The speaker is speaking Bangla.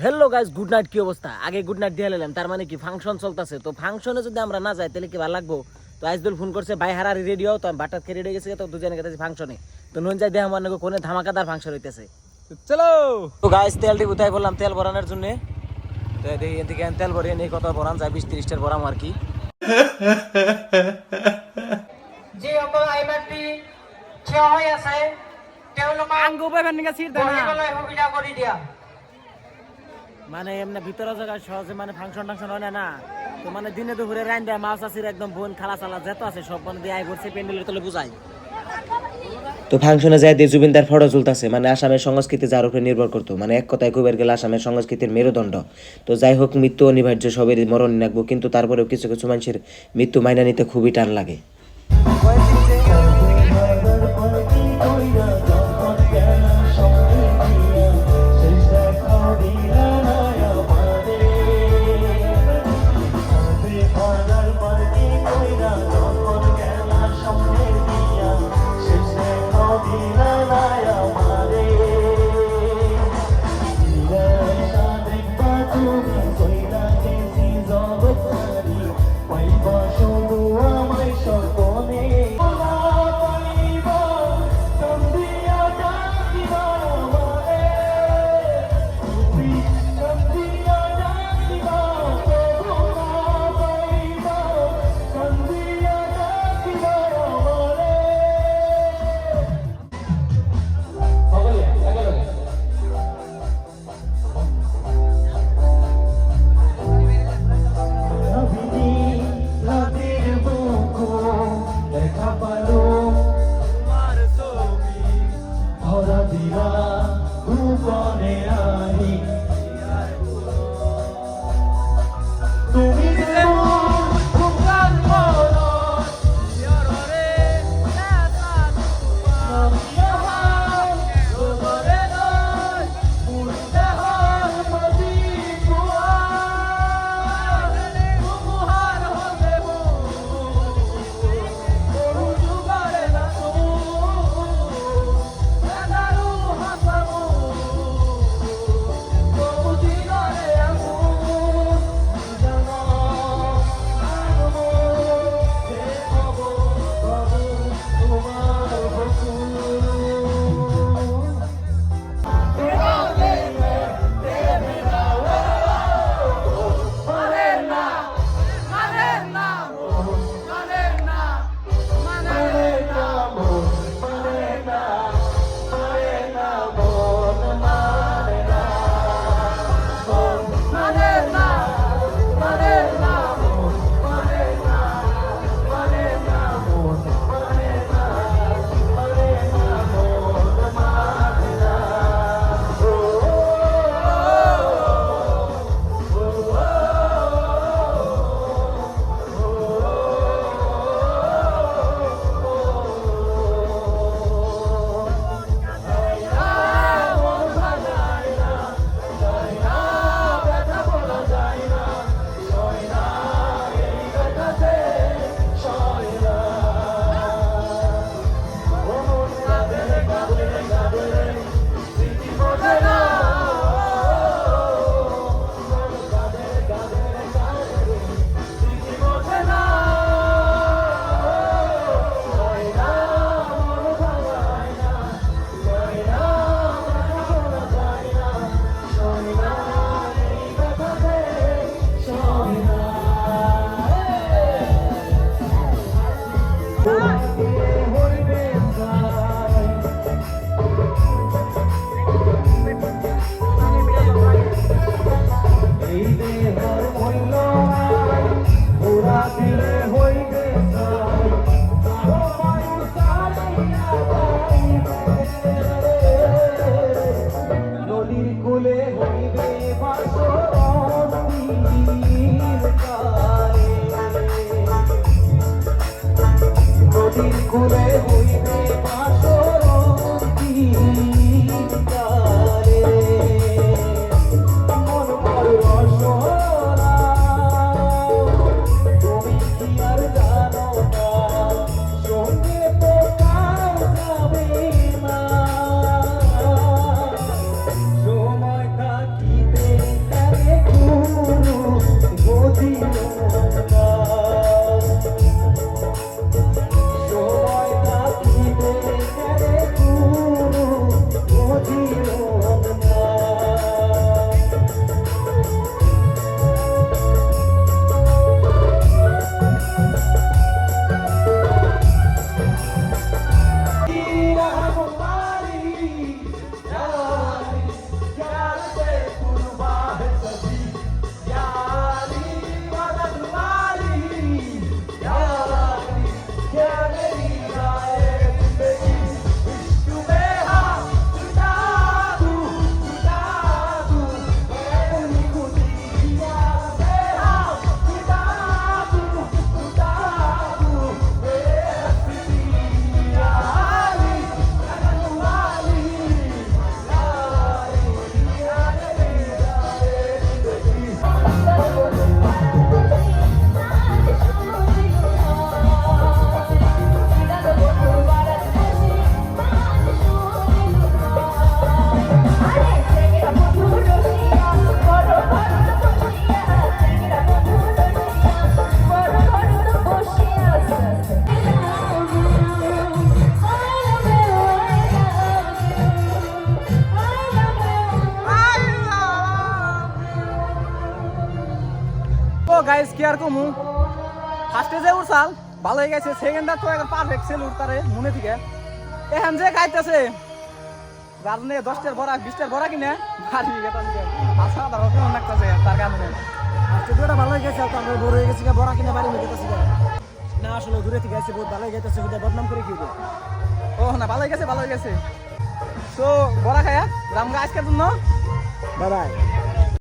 Hello guys, good night. কি অবস্থা? আগে গুড নাইট দিয়ে নিলাম, তার মানে কি ফাংশন চলতেছে। তো ফাংশনে যদি আমরা না যাই তাহলে কি ভালো লাগবো? তো আইসদুল ফোন করছে, ভাই হারারি রেডিও, তো আমি বাটার খেয়ে রেডি গেছে, তো দুজনে গেছে ফাংশনে। তো নুন যাই দেহ মানে কোনে ধামাকাদার ফাংশন হইতেছে। চলো। তো গাইস তেলটি উঠাই বললাম তেল ভরানোর জন্য। তো দেখি এদিকে তেল ভরিয়ে নিয়ে কত ভরান যায়, 20-30টার ভরাম আর কি। যে অকল আইমানটি থিয় হৈ আছে তেওঁলোকক আঙ্গু পাইবেন নিকা সিট দেনা বহিবলৈ সুবিধা কৰি দিয়া। মানে এমনি ভিতরে জায়গায় সহজে মানে ফাংশন টাংশন হয় না। তো মানে দিনে দুপুরে রাইন দেয় মাছ আসির একদম বোন খালা চালা যেত আছে সব মানে দিয়ে আই করছে প্যান্ডেলের তলে বুঝাই। তো ফাংশনে যাই দিয়ে জুবিনদার ফটো চলতেছে, মানে আসামের সংস্কৃতি যার উপরে নির্ভর করতো, মানে এক কথায় কইবার গেলে আসামের সংস্কৃতির মেরুদণ্ড। তো যাই হোক, মৃত্যু অনিবার্য, সবেরই মরণ রাখবো, কিন্তু তারপরেও কিছু কিছু মানুষের মৃত্যু মাইনা নিতে খুবই টান লাগে। গাইস কি আর কমু ফার্স্টে যে উড়ছাল ভালো হয়ে গেছে সেকেন্ডটা তো একদম পারফেক্ট ছিল উড়তারে মনে থেকে এখন যে খাইতেছে রাজনে 10টার বড়া 20টার বড়া কিনে ভারী গেছে আশা ধরো কেমন লাগতেছে তার কারণে আজকে দুটো ভালো হয়ে গেছে তো আমরা বড় হয়ে গেছি বড়া কিনে বাড়ি নিয়ে গেতেছি না আসলে দূরে থেকে আসছে বহুত ভালো হয়ে গেছে ওদের বদনাম করে কি হবে ও না ভালো হয়ে গেছে তো বড়া খায়া রামগা আজকের জন্য বাই বাই